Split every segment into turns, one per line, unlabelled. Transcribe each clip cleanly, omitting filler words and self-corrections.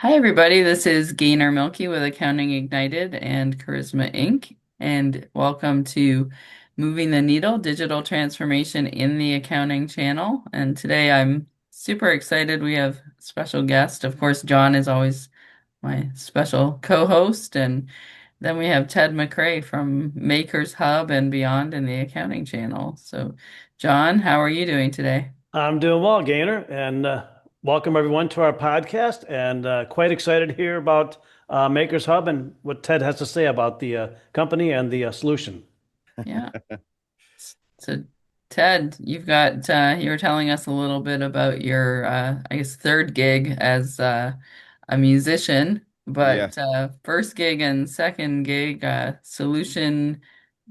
Hi, everybody. This is Gaynor Meilke with Accounting Ignited and Charisma Inc. And welcome to Moving the Needle Digital Transformation in the Accounting Channel. And today I'm super excited. We have a special guest. Of course, John is always my special co-host. And then we have Ted McRae from Makers Hub and beyond in the Accounting Channel. So, John, how are you doing today?
I'm doing well, Gaynor, and welcome everyone to our podcast. And quite excited to hear about Makers Hub and what Ted has to say about the company and the solution.
Yeah. So, Ted, you were telling us a little bit about your, I guess, third gig as a musician, but
Yes.
first gig and second gig, solution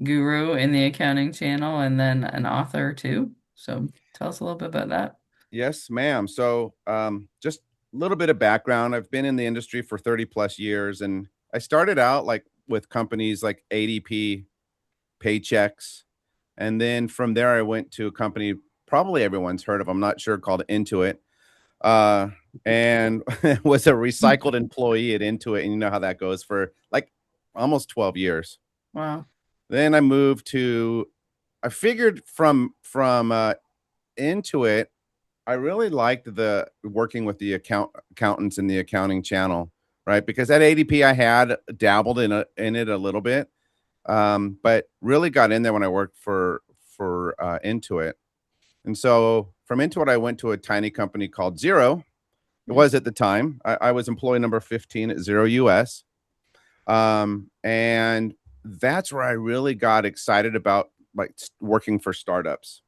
guru in the accounting channel, and then an author too. So, tell us a little bit about that.
Yes, ma'am. So, just a little bit of background. I've been in the industry for 30 plus years, and I started out like with companies like ADP, Paychecks, and then from there I went to a company probably everyone's heard of. I'm not sure, called Intuit, uh, and was a recycled employee at Intuit, and you know how that goes for like almost 12 years.
Wow.
Then I moved to. I figured from Intuit I really liked the working with the accountants in the accounting channel, right? Because at ADP I had dabbled in it a little bit, but really got in there when I worked for Intuit. And so from Intuit, I went to a tiny company called Xero. It
Mm.
was at the time. I was employee number 15 at Xero US, and that's where I really got excited about like working for startups.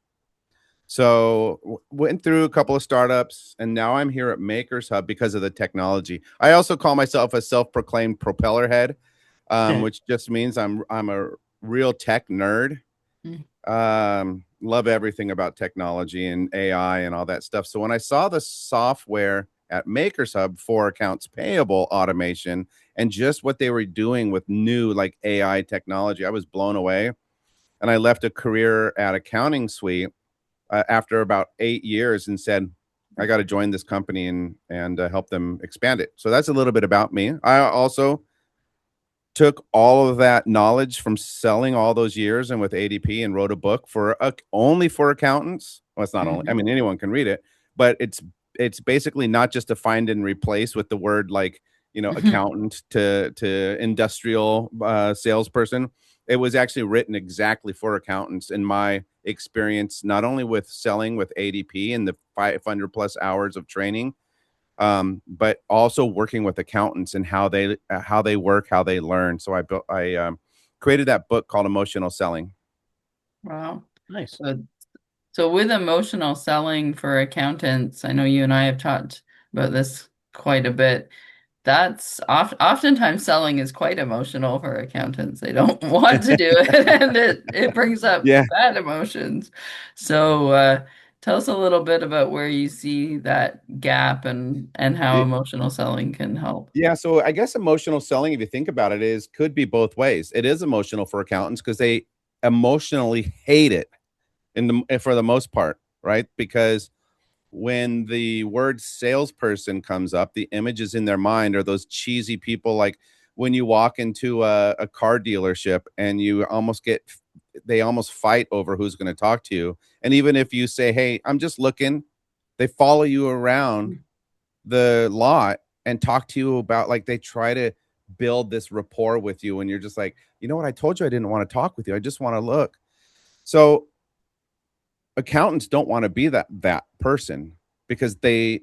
So went through a couple of startups, and now I'm here at Makers Hub because of the technology. I also call myself a self-proclaimed propeller head, which just means I'm a real tech nerd.
Mm.
Love everything about technology and AI and all that stuff. So when I saw the software at Makers Hub for accounts payable automation and just what they were doing with new like AI technology, I was blown away. And I left a career at Accounting Suite after about 8 years and said, I got to join this company and help them expand it. So that's a little bit about me. I also took all of that knowledge from selling all those years and with ADP and wrote a book for only for accountants. Well, it's not only. I
Mhm.
mean, anyone can read it, but it's basically not just to find and replace with the word like accountant to industrial salesperson. It was actually written exactly for accountants in my experience, not only with selling with ADP and the 500 plus hours of training, but also working with accountants and how they work, how they learn. So I created that book called Emotional Selling.
Wow.
Nice.
So So with emotional selling for accountants, I know you and I have talked about this quite a bit. That's oftentimes selling is quite emotional for accountants. They don't want to do it, and it brings up
Yeah.
bad emotions. So tell us a little bit about where you see that gap and how
It,
emotional selling can help.
yeah. So I guess emotional selling, if you think about it, is could be both ways. It is emotional for accountants because they emotionally hate it for the most part, right? Because when the word salesperson comes up, the images in their mind are those cheesy people like when you walk into a car dealership and they almost fight over who's going to talk to you. And even if you say, hey, I'm just looking, they follow you around the lot and talk to you about like they try to build this rapport with you. And you're just like, you know what? I told you I didn't want to talk with you. I just want to look. So accountants don't want to be that person because they're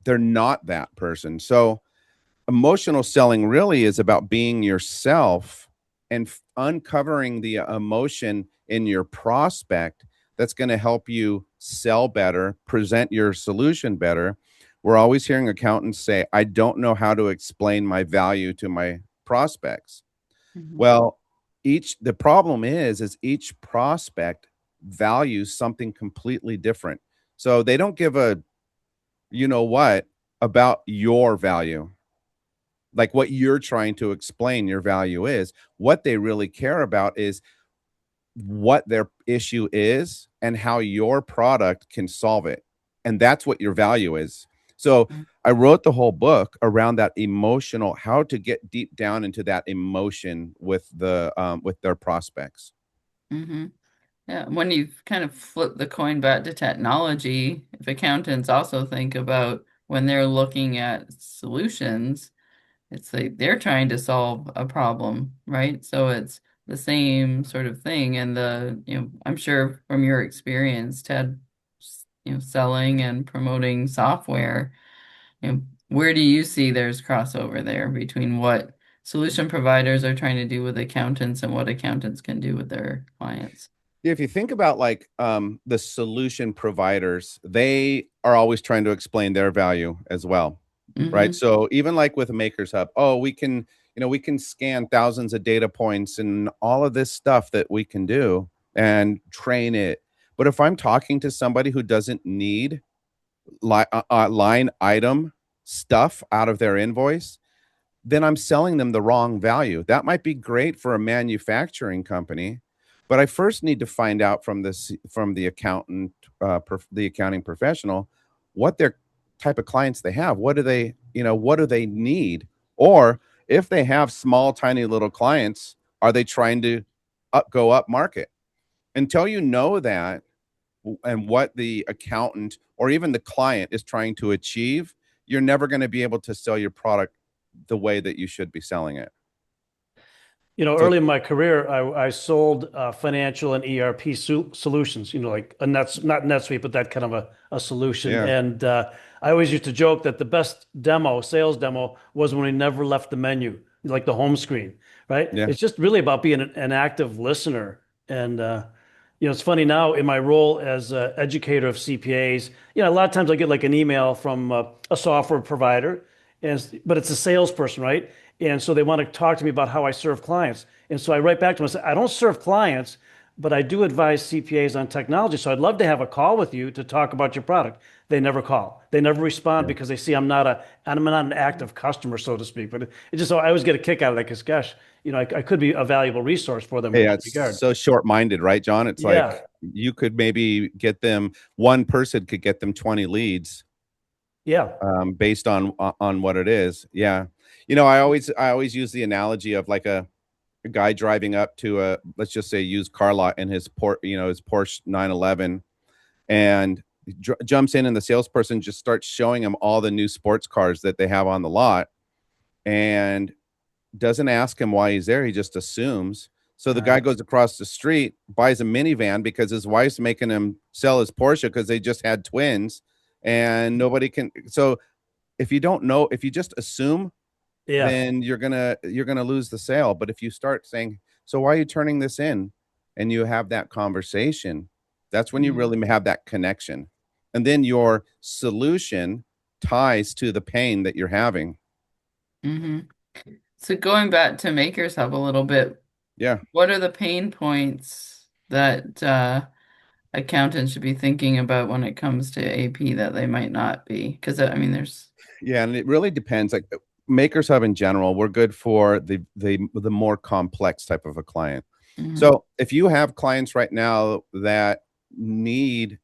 not that person. So emotional selling really is about being yourself and uncovering the emotion in your prospect that's going to help you sell better, present your solution better. We're always hearing accountants say, I don't know how to explain my value to my prospects.
Mhm.
Well, the problem is each prospect values something completely different. So they don't give a you know what about your value, like what you're trying to explain your value is. What they really care about is what their issue is and how your product can solve it. And that's what your value is. So I wrote the whole book around that emotional, how to get deep down into that emotion with their prospects.
Mm-hmm. Yeah, when you kind of flip the coin back to technology, if accountants also think about when they're looking at solutions, it's like they're trying to solve a problem, right? So it's the same sort of thing. And I'm sure from your experience, Ted, selling and promoting software, where do you see there's crossover there between what solution providers are trying to do with accountants and what accountants can do with their clients?
If you think about like the solution providers, they are always trying to explain their value as well, right?
Mm-hmm.
So even like with Makers Hub, oh, we can scan thousands of data points and all of this stuff that we can do and train it. But if I'm talking to somebody who doesn't need line item stuff out of their invoice, then I'm selling them the wrong value. That might be great for a manufacturing company, but I first need to find out from the accountant, the accounting professional, what their type of clients they have. What do they need? Or if they have small, tiny little clients, are they trying to go up market? Until you know that and what the accountant or even the client is trying to achieve, you're never going to be able to sell your product the way that you should be selling it. So
Early in my career, I sold financial and ERP solutions, like not NetSuite, but that kind of a solution.
yeah,
And I always used to joke that the best sales demo, was when we never left the menu, like the home screen, right?
yeah,
It's just really about being an active listener. And, it's funny now in my role as educator of CPAs, a lot of times I get like an email from a software provider, but it's a salesperson, right? And so they want to talk to me about how I serve clients. And so I write back to them and say, I don't serve clients, but I do advise CPAs on technology. So I'd love to have a call with you to talk about your product. They never call. They never respond
yeah.
because they see I'm not an active customer, so to speak. But it just, so I always get a kick out of that because, gosh, I could be a valuable resource for them in
Hey,
that
it's
regard.
so short-minded, right, John? It's
Yeah.
like you could maybe get them, one person could get them 20 leads
Yeah.
based on what it is. Yeah. I always use the analogy of like a guy driving up to a, let's just say, used car lot in his Porsche 911, and jumps in, and the salesperson just starts showing him all the new sports cars that they have on the lot, and doesn't ask him why he's there. He just assumes. So the guy goes across the street, buys a minivan because his wife's making him sell his Porsche because they just had twins, and nobody can. So if you just assume,
Yeah.
then you're gonna lose the sale. But if you start saying, "So why are you turning this in?" and you have that conversation, that's when you
Mm-hmm.
really have that connection, and then your solution ties to the pain that you're having.
Mm-hmm. So going back to Makers Hub a little bit,
Yeah.
what are the pain points that accountants should be thinking about when it comes to AP that they might not be? Because I mean, there's.
Yeah, and it really depends. Like Makers Hub in general, we're good for the more complex type of a client.
Mm-hmm.
So if you have clients right now that need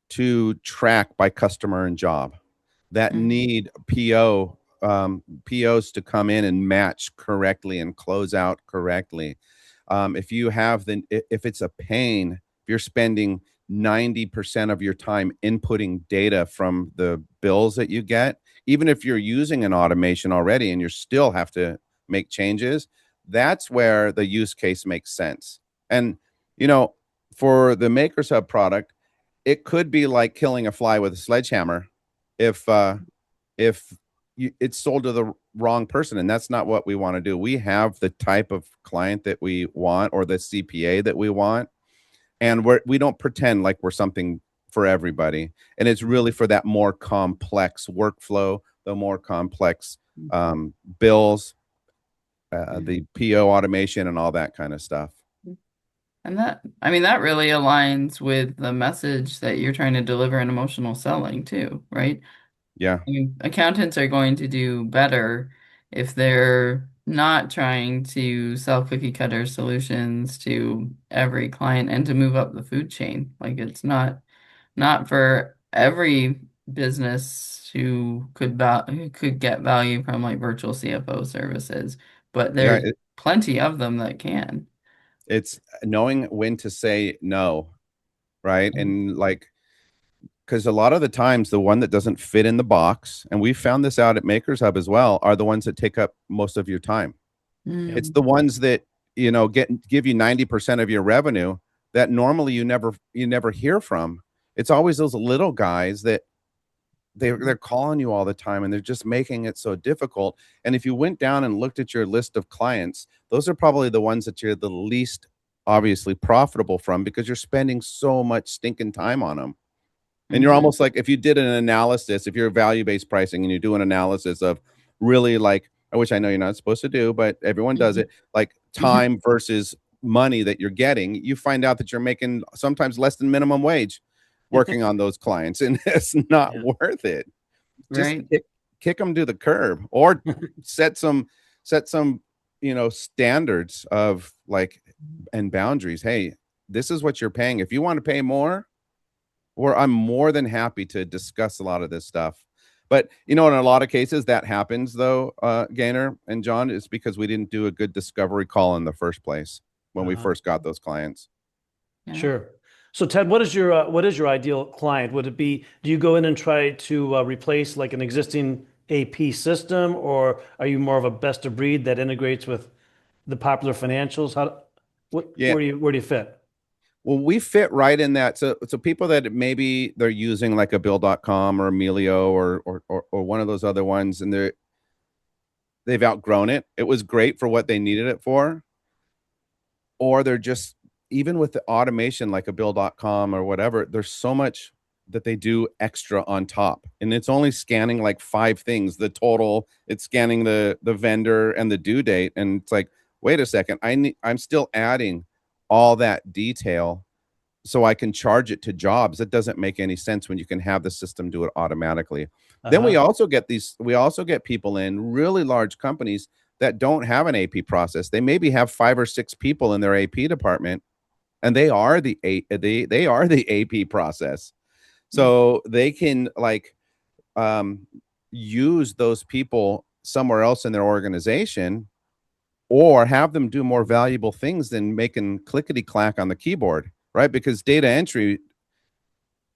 to track by customer and job, that
Mm-hmm.
need POs to come in and match correctly and close out correctly. If it's a pain, if you're spending 90% of your time inputting data from the bills that you get, even if you're using an automation already and you still have to make changes, that's where the use case makes sense. And, you know, for the Makers Hub product, it could be like killing a fly with a sledgehammer if it's sold to the wrong person, and that's not what we want to do. We have the type of client that we want, or the CPA that we want, and we don't pretend like we're something for everybody. And it's really for that more complex workflow, the more complex bills, the PO automation, and all that kind of stuff.
And I mean, that really aligns with the message that you're trying to deliver in emotional selling too, right?
Yeah.
I mean, accountants are going to do better if they're not trying to sell cookie cutter solutions to every client and to move up the food chain. Like it's not for every business who could get value from like virtual CFO services, but
Yeah,
there's plenty of them that can.
it's knowing when to say no, right? And like, because a lot of the times the one that doesn't fit in the box, and we found this out at Makers Hub as well, are the ones that take up most of your time.
Yep.
It's the ones that, give you 90% of your revenue that normally you never hear from. It's always those little guys that they're calling you all the time, and they're just making it so difficult. And if you went down and looked at your list of clients, those are probably the ones that you're the least obviously profitable from, because you're spending so much stinking time on them. And you're almost like, if you did an analysis, if you're value-based pricing and you do an analysis of really, like, which I know you're not supposed to do, but everyone does it, like time versus money that you're getting, you find out that you're making sometimes less than minimum wage working on those clients, and it's not
Yeah.
worth it. Just
Right.
kick them to the curb, or set some standards of like, and boundaries. Hey, this is what you're paying. If you want to pay more, or I'm more than happy to discuss a lot of this stuff. But in a lot of cases that happens, though, Gaynor and John, is because we didn't do a good discovery call in the first place when we first got those clients.
Yeah.
Sure. So Ted, what is your ideal client? Would it be, do you go in and try to replace like an existing AP system, or are you more of a best of breed that integrates with the popular financials?
Yeah.
Where do you fit?
Well, we fit right in that. So people that maybe they're using like a Bill.com or Emilio or one of those other ones, and they've outgrown it. It was great for what they needed it for. Or they're just, even with the automation like a Bill.com or whatever, there's so much that they do extra on top. And it's only scanning like 5 things, the total, it's scanning the vendor and the due date. And it's like, wait a second, I'm still adding all that detail so I can charge it to jobs. That doesn't make any sense when you can have the system do it automatically. Then we also get people in really large companies that don't have an AP process. They maybe have 5 or 6 people in their AP department, and they are the AP process. So they can like use those people somewhere else in their organization, or have them do more valuable things than making clickety clack on the keyboard, right? Because data entry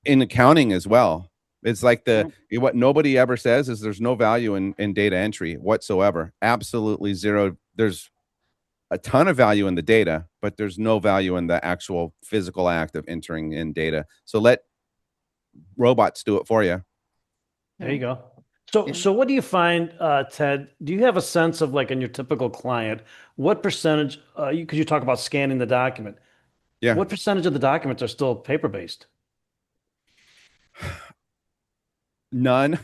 in accounting as well, it's like what nobody ever says is there's no value in data entry whatsoever. Absolutely zero. There's a ton of value in the data, but there's no value in the actual physical act of entering in data. So let robots do it for you.
There you go. So what do you find, Ted? Do you have a sense of, like, in your typical client, what percentage, because you talk about scanning the document,
Yeah.
what percentage of the documents are still paper-based?
None.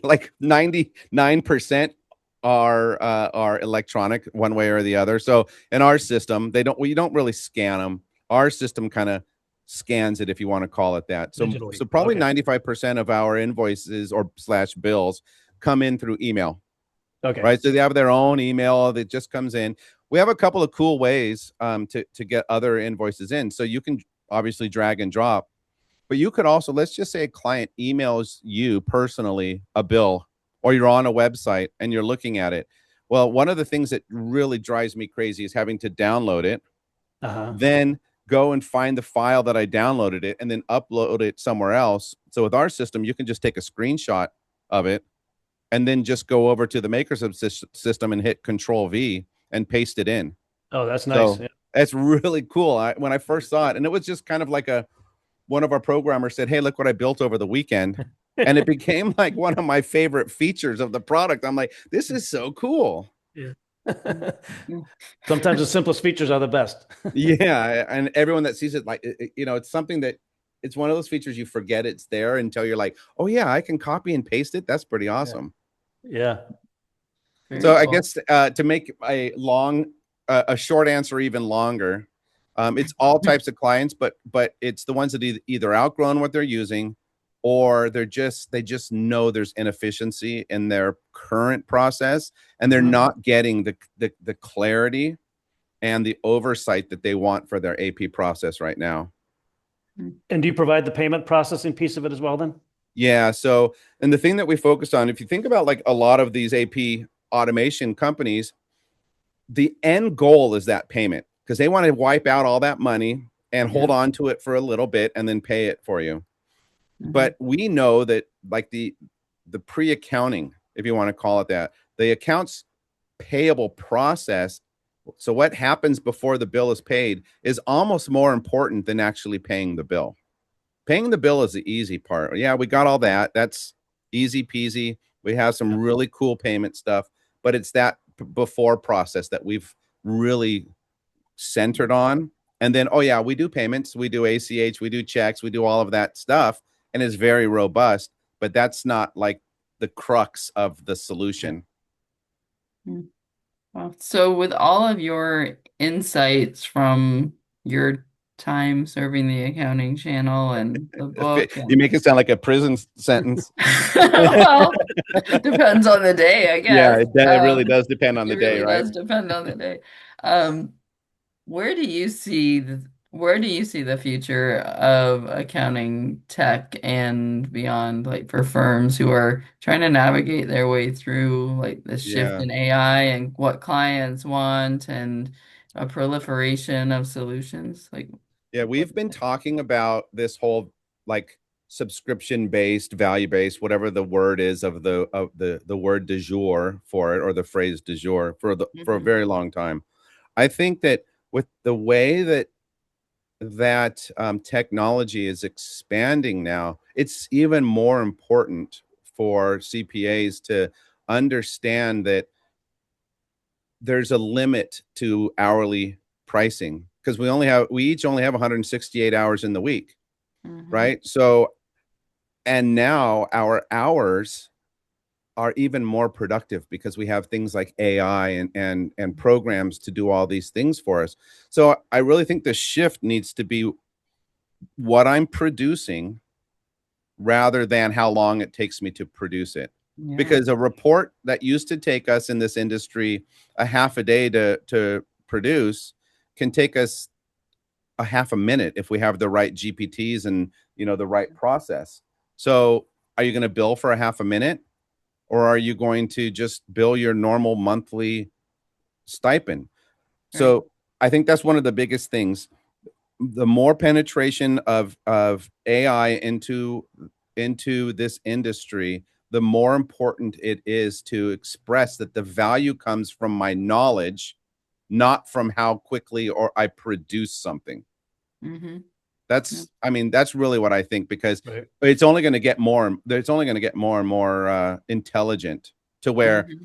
Like 99% are electronic one way or the other. So in our system, we don't really scan them. Our system kind of scans it, if you want to call it that. So
Digitally.
so probably
Okay.
95% of our invoices or slash bills come in through email.
Okay.
Right. So they have their own email that just comes in. We have a couple of cool ways to get other invoices in. So you can obviously drag and drop. But you could also, let's just say a client emails you personally a bill, or you're on a website and you're looking at it. Well, one of the things that really drives me crazy is having to download it, then go and find the file that I downloaded it, and then upload it somewhere else. So with our system, you can just take a screenshot of it and then just go over to the Makers system and hit Control V and paste it in.
Oh, that's nice.
So
Yeah.
that's really cool. When I first saw it, and it was just kind of like one of our programmers said, "Hey, look what I built over the weekend." And it became like one of my favorite features of the product. I'm like, this is so cool.
Yeah. Sometimes the simplest features are the best.
Yeah. And everyone that sees it, like, it's something that it's one of those features you forget it's there until you're like, oh yeah, I can copy and paste it. That's pretty awesome.
Yeah.
So I guess to make a short answer even longer, it's all types of clients, but it's the ones that either outgrown what they're using, or they just know there's inefficiency in their current process, and they're not getting the clarity and the oversight that they want for their AP process right now.
And do you provide the payment processing piece of it as well then?
Yeah. So, and the thing that we focused on, if you think about like a lot of these AP automation companies, the end goal is that payment because they want to wipe out all that money and
Yeah.
hold on to it for a little bit and then pay it for you.
Hmm.
But we know that like the pre-accounting, if you want to call it that, the accounts payable process. So what happens before the bill is paid is almost more important than actually paying the bill. Paying the bill is the easy part. Yeah, we got all that. That's easy peasy. We have some really cool payment stuff, but it's that before process that we've really centered on. And then, oh yeah, we do payments, we do ACH, we do checks, we do all of that stuff, and it's very robust. But that's not like the crux of the solution.
Well, so with all of your insights from your time serving the accounting channel and the book
You
and
make it sound like a prison sentence.
well, depends on the day, I
Yeah,
guess.
it really does depend on
It
the day,
really
right?
does depend on the day. Um, where do you see the future of accounting tech and beyond, like for firms who are trying to navigate their way through like the shift
Yeah.
in AI and what clients want and a proliferation of solutions? Like
Yeah, we've been talking about this whole like subscription based, value based, whatever the word is of the word du jour for it or the phrase du jour for a
Mhm.
very long time. I think that with the way that technology is expanding now, it's even more important for CPAs to understand that there's a limit to hourly pricing because we each only have 168 hours in the week,
Mhm.
right? So, and now our hours are even more productive because we have things like AI and programs to do all these things for us. So I really think the shift needs to be what I'm producing rather than how long it takes me to produce it.
Yeah.
Because a report that used to take us in this industry a half a day to produce can take us a half a minute if we have the right GPTs and the right process. So are you going to bill for a half a minute or are you going to just bill your normal monthly stipend?
Right.
So I think that's one of the biggest things. The more penetration of AI into this industry, the more important it is to express that the value comes from my knowledge, not from how quickly or I produce something.
Mm-hmm. Yeah.
I mean, that's really what I think because
Right.
it's only going to get more. It's only going to get more and more intelligent to where
Mm-hmm.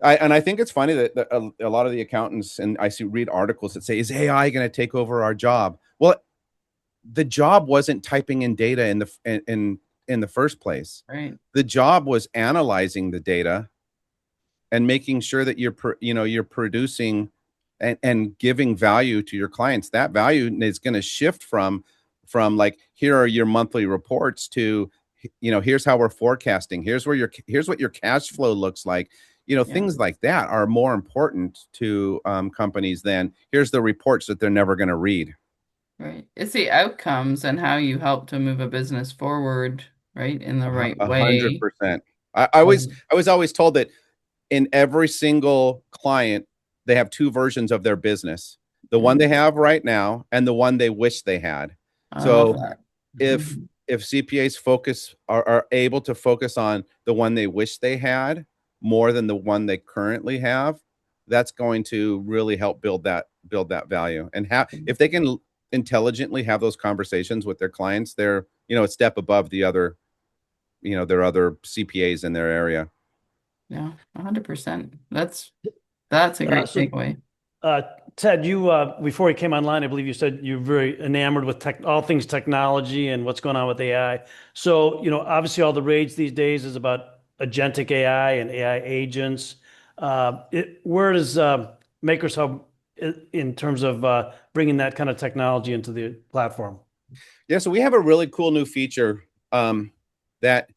I think it's funny that a lot of the accountants and I read articles that say, "Is AI going to take over our job?" Well, the job wasn't typing in data in the first place.
Right.
The job was analyzing the data and making sure that you're producing and giving value to your clients. That value is going to shift from like here are your monthly reports to here's how we're forecasting. Here's what your cash flow looks like.
Yeah.
Things like that are more important to companies than here's the reports that they're never going to read.
Right. It's the outcomes and how you help to move a business forward, right, in the right
A hundred
way.
percent. I was always told that in every single client, they have two versions of their business, the one they
Mhm.
have right now and the one they wish they had.
I love
So
that.
if
Mhm.
if CPAs are able to focus on the one they wish they had more than the one they currently have, that's going to really help build that value. And if they can intelligently have those conversations with their clients, they're a step above the other their other CPAs in their area.
Yeah, 100%. That's a great
So,
takeaway.
uh, Ted, you before you came online, I believe you said you're very enamored with all things technology and what's going on with AI. So, obviously, all the rage these days is about agentic AI and AI agents. Where does Makers Hub in terms of bringing that kind of technology into the platform?
Yeah, so we have a really cool new feature that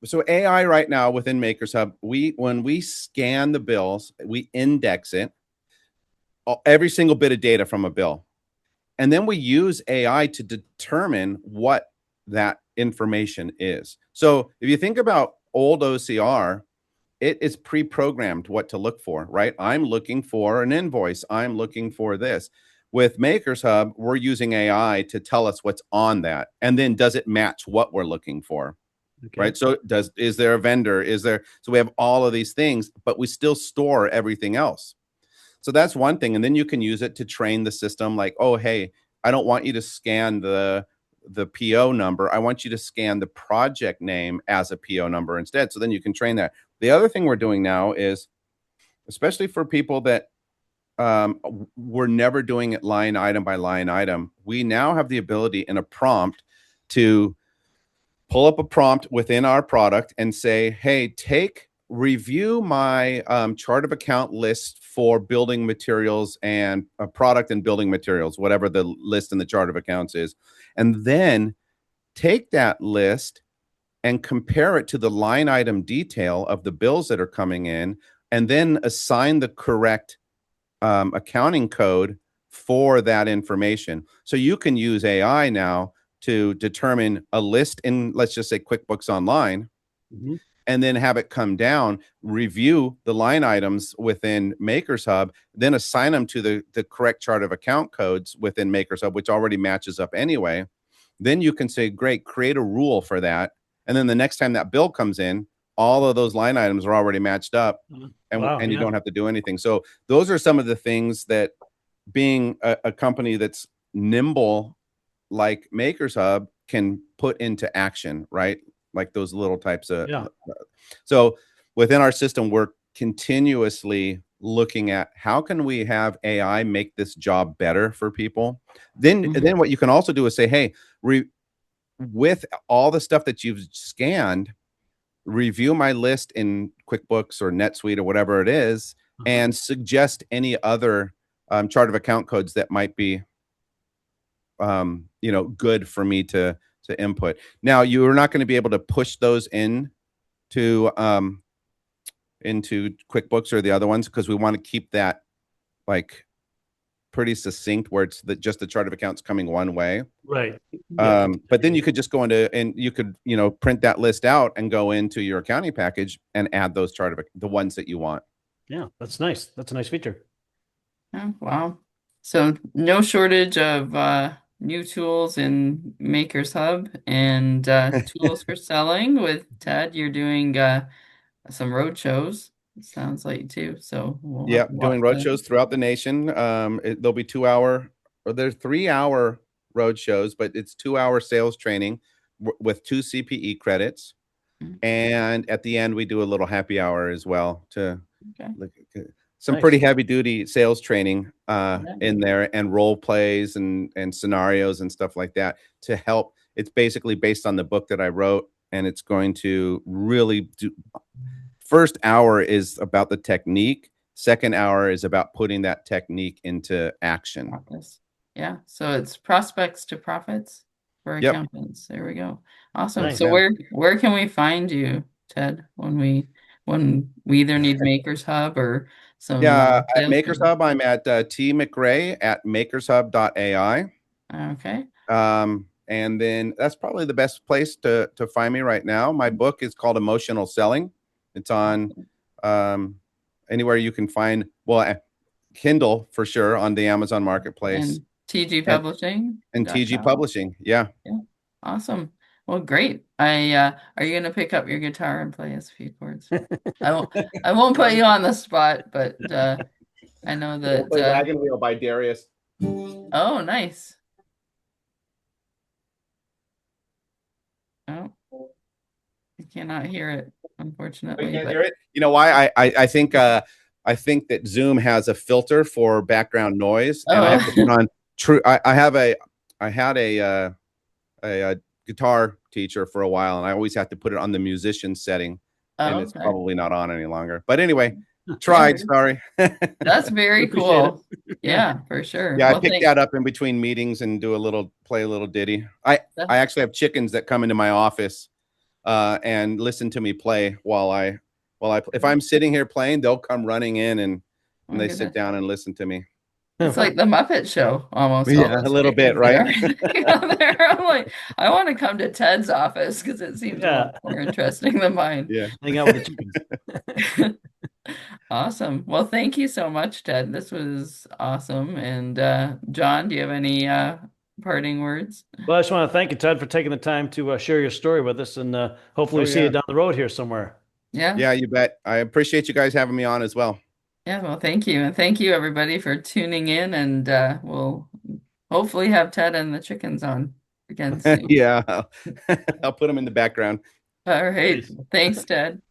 so AI right now within Makers Hub, when we scan the bills, we index it, every single bit of data from a bill. And then we use AI to determine what that information is. So if you think about old OCR, it is pre-programmed what to look for, right? I'm looking for an invoice. I'm looking for this. With Makers Hub, we're using AI to tell us what's on that. And then does it match what we're looking for?
Okay.
Right. So is there a vendor? So we have all of these things, but we still store everything else. So that's one thing. And then you can use it to train the system like, oh, hey, I don't want you to scan the PO number. I want you to scan the project name as a PO number instead. So then you can train that. The other thing we're doing now is, especially for people that we're never doing it line item by line item, we now have the ability in a prompt to pull up a prompt within our product and say, hey, review my chart of account list for building materials and a product and building materials, whatever the list in the chart of accounts is. And then take that list and compare it to the line item detail of the bills that are coming in, and then assign the correct accounting code for that information. So you can use AI now to determine a list in, let's just say, QuickBooks Online, and then have it come down, review the line items within Makers Hub, then assign them to the correct chart of account codes within Makers Hub, which already matches up anyway. Then you can say, great, create a rule for that. And then the next time that bill comes in, all of those line items are already matched up, and you don't have to do anything. So those are some of the things that, being a company that's nimble like Makers Hub, can put into action, right? Like those little types of. So within our system, we're continuously looking at how can we have AI make this job better for people. Then what you can also do is say, hey, with all the stuff that you've scanned, review my list in QuickBooks or NetSuite or whatever it is, and suggest any other chart of account codes that might be good for me to input. Now, you're not going to be able to push those into QuickBooks or the other ones, because we want to keep that like pretty succinct, where it's just the chart of accounts coming one way.
Right.
But then you could just go into, and you could, print that list out and go into your accounting package and add those the ones that you want.
Yeah, that's nice. That's a nice feature.
Oh, wow. So no shortage of new tools in Makers Hub and tools for selling. With Ted, you're doing some road shows, it sounds like, too. So we'll have to
doing
watch
road
that.
shows throughout the nation. There'll be 2-hour, or they're 3-hour road shows, but it's 2-hour sales training with 2 CPE credits. And at the end, we do a little happy hour as well to some pretty heavy duty sales training in there, and role plays and scenarios and stuff like that to help. It's basically based on the book that I wrote, and it's going to really first hour is about the technique. Second hour is about putting that technique into action.
Yeah. So it's prospects to profits for accountants. There we go. Awesome.
Nice.
So where can we find you, Ted, when we either need Makers Hub or some
at Makers Hub, I'm at T McRae at makershub.ai.
Okay.
And then that's probably the best place to find me right now. My book is called Emotional Selling. It's on anywhere you can find, Kindle for sure, on the Amazon Marketplace.
And TG Publishing.
And TG Publishing. Yeah.
Awesome. Well, great. Are you going to pick up your guitar and play us a few chords? I won't put you on the spot, but I know that.
Play Wagon Wheel by Darius.
Oh, nice. Oh, I cannot hear it, unfortunately.
I can't hear it. You know why? I think that Zoom has a filter for background noise, and I have to put on true. I had a guitar teacher for a while, and I always have to put it on the musician setting, and it's probably not on any longer. But anyway, tried. Sorry.
That's very cool. Yeah, for sure.
Yeah, I picked that up in between meetings and play a little ditty. I actually have chickens that come into my office and listen to me play while I if I'm sitting here playing, they'll come running in and they sit down and listen to me.
It's like the Muppet Show almost, all
Yeah, a
those
little bit,
chickens and
right?
everything out there. I'm like, I want to come to Ted's office because it seems a lot
Yeah,
more interesting than mine.
Yeah.
hang out with the chickens.
Awesome. Well, thank you so much, Ted. This was awesome. And John, do you have any parting words?
Well, I just want to thank you, Ted, for taking the time to share your story with us, and hopefully
Oh
we see you
yeah.
down the road here somewhere.
Yeah.
Yeah, you bet. I appreciate you guys having me on as well.
Yeah. Well, thank you. And thank you, everybody, for tuning in. And we'll hopefully have Ted and the chickens on again soon.
Yeah. I'll put them in the background.
All right.
Nice.
Thanks, Ted.